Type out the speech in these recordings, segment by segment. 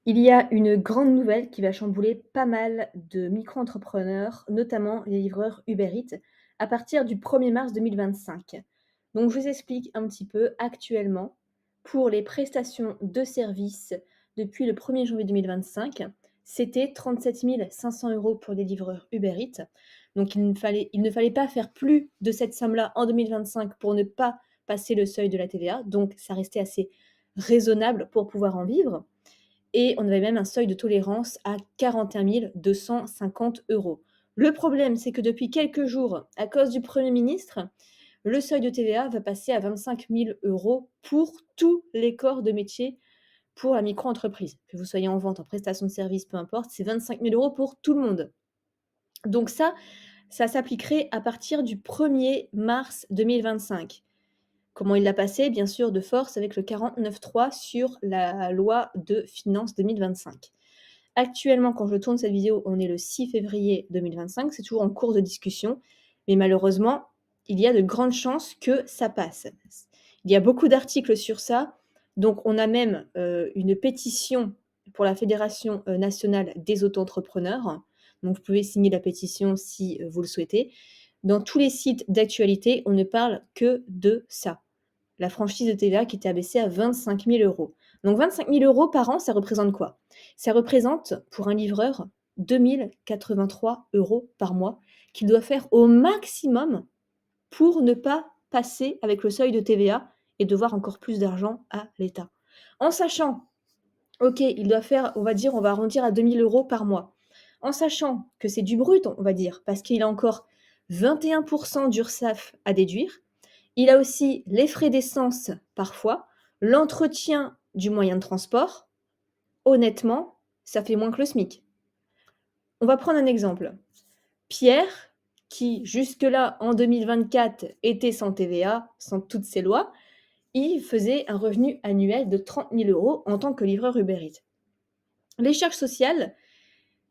Il y a une grande nouvelle qui va chambouler pas mal de micro-entrepreneurs, notamment les livreurs Uber Eats, à partir du 1er mars 2025. Donc je vous explique un petit peu actuellement, pour les prestations de services depuis le 1er janvier 2025, c'était 37 500 € pour les livreurs Uber Eats. Donc il ne fallait pas faire plus de cette somme-là en 2025 pour ne pas passer le seuil de la TVA. Donc ça restait assez raisonnable pour pouvoir en vivre. Et on avait même un seuil de tolérance à 41 250 €. Le problème, c'est que depuis quelques jours, à cause du Premier ministre, le seuil de TVA va passer à 25 000 € pour tous les corps de métier pour la micro-entreprise. Que vous soyez en vente, en prestation de service, peu importe, c'est 25 000 € pour tout le monde. Donc ça s'appliquerait à partir du 1er mars 2025. Comment il l'a passé? Bien sûr, de force avec le 49.3 sur la loi de finances 2025. Actuellement, quand je tourne cette vidéo, on est le 6 février 2025, c'est toujours en cours de discussion, mais malheureusement, il y a de grandes chances que ça passe. Il y a beaucoup d'articles sur ça, donc on a même une pétition pour la Fédération nationale des auto-entrepreneurs. Donc vous pouvez signer la pétition si vous le souhaitez. Dans tous les sites d'actualité, on ne parle que de ça. La franchise de TVA qui était abaissée à 25 000 €. Donc 25 000 € par an, ça représente quoi? Ça représente, pour un livreur, 2 083 € par mois qu'il doit faire au maximum pour ne pas passer avec le seuil de TVA et devoir encore plus d'argent à l'État. En sachant, OK, il doit faire, on va dire, on va arrondir à 2 000 € par mois. En sachant que c'est du brut, on va dire, parce qu'il a encore 21 % d'URSSAF à déduire. Il a aussi les frais d'essence parfois, l'entretien du moyen de transport. Honnêtement, ça fait moins que le SMIC. On va prendre un exemple. Pierre, qui jusque-là, en 2024, était sans TVA, sans toutes ces lois, il faisait un revenu annuel de 30 000 € en tant que livreur Uber Eats. Les charges sociales,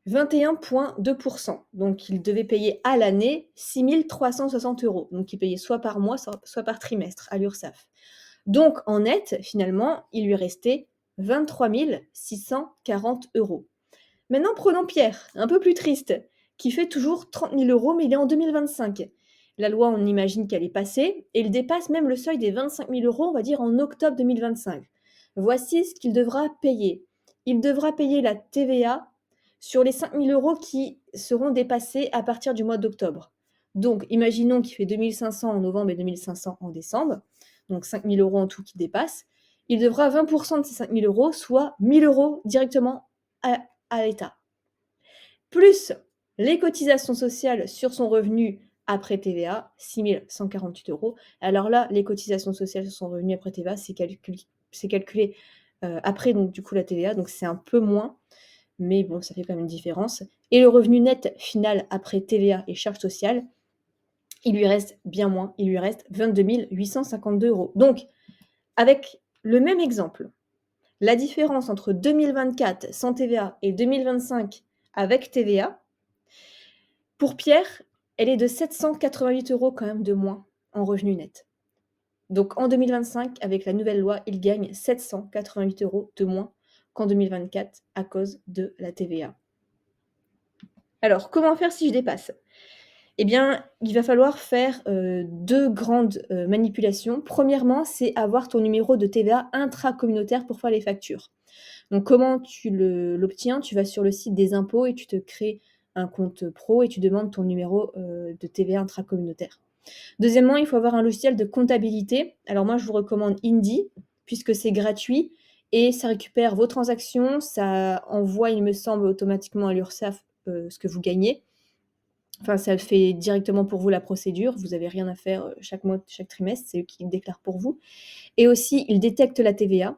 21,2 %. Donc il devait payer à l'année 6 360 €. Donc il payait soit par mois, soit par trimestre à l'URSSAF. Donc en net, finalement, il lui restait 23 640 €. Maintenant, prenons Pierre, un peu plus triste, qui fait toujours 30 000 €, mais il est en 2025. La loi, on imagine qu'elle est passée, et il dépasse même le seuil des 25 000 €, on va dire en octobre 2025. Voici ce qu'il devra payer. Il devra payer la TVA sur les 5 000 € qui seront dépassés à partir du mois d'octobre. Donc, imaginons qu'il fait 2 500 en novembre et 2 500 en décembre, donc 5 000 € en tout qui dépassent. Il devra 20 % de ces 5 000 €, soit 1 000 € directement à l'État. Plus les cotisations sociales sur son revenu après TVA, 6 148 €. Alors là, les cotisations sociales sur son revenu après TVA, c'est calculé après donc du coup la TVA, donc c'est un peu moins, mais bon, ça fait quand même une différence. Et le revenu net final après TVA et charges sociales, il lui reste bien moins, il lui reste 22 852 €. Donc, avec le même exemple, la différence entre 2024 sans TVA et 2025 avec TVA, pour Pierre, elle est de 788 € quand même de moins en revenu net. Donc en 2025, avec la nouvelle loi, il gagne 788 € de moins qu'en 2024 à cause de la TVA. Alors, comment faire si je dépasse? Eh bien, il va falloir faire 2 grandes manipulations. Premièrement, c'est avoir ton numéro de TVA intracommunautaire pour faire les factures. Donc comment tu l'obtiens? Tu vas sur le site des impôts et tu te crées un compte pro et tu demandes ton numéro de TVA intracommunautaire. Deuxièmement, il faut avoir un logiciel de comptabilité. Alors moi, je vous recommande Indy, puisque c'est gratuit et ça récupère vos transactions, ça envoie, il me semble, automatiquement à l'URSSAF ce que vous gagnez. Enfin, ça fait directement pour vous la procédure. Vous n'avez rien à faire chaque mois, chaque trimestre, c'est eux qui déclarent pour vous. Et aussi, il détecte la TVA.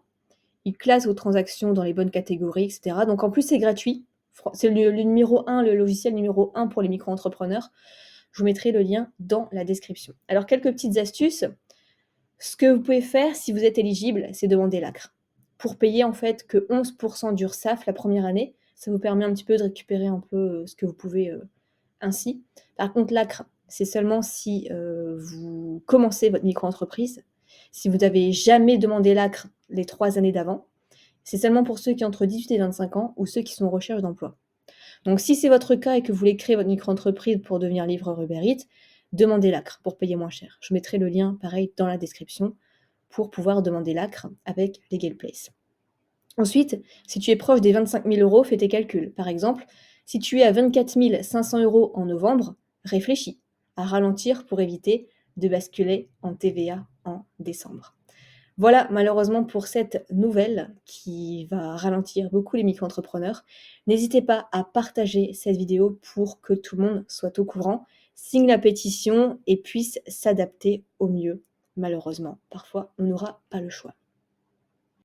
Il classe vos transactions dans les bonnes catégories, etc. Donc en plus, c'est gratuit. C'est le numéro 1, le logiciel numéro 1 pour les micro-entrepreneurs. Je vous mettrai le lien dans la description. Alors, quelques petites astuces. Ce que vous pouvez faire si vous êtes éligible, c'est demander l'ACRE. Pour payer en fait que 11 % d'URSSAF la première année, ça vous permet un petit peu de récupérer un peu ce que vous pouvez ainsi. Par contre, l'ACRE, c'est seulement si vous commencez votre micro-entreprise. Si vous n'avez jamais demandé l'ACRE les 3 années d'avant, C'est seulement pour ceux qui ont entre 18 et 25 ans ou ceux qui sont en recherche d'emploi. Donc si c'est votre cas et que vous voulez créer votre micro-entreprise pour devenir livreur Uber Eats, demandez l'ACRE pour payer moins cher. Je mettrai le lien pareil dans la description pour pouvoir demander l'ACRE avec Legal Place. Ensuite, si tu es proche des 25 000 euros, fais tes calculs. Par exemple, si tu es à 24 500 euros en novembre, réfléchis à ralentir pour éviter de basculer en TVA en décembre. Voilà malheureusement pour cette nouvelle qui va ralentir beaucoup les micro-entrepreneurs. N'hésitez pas à partager cette vidéo pour que tout le monde soit au courant, signe la pétition et puisse s'adapter au mieux. Malheureusement, parfois on n'aura pas le choix.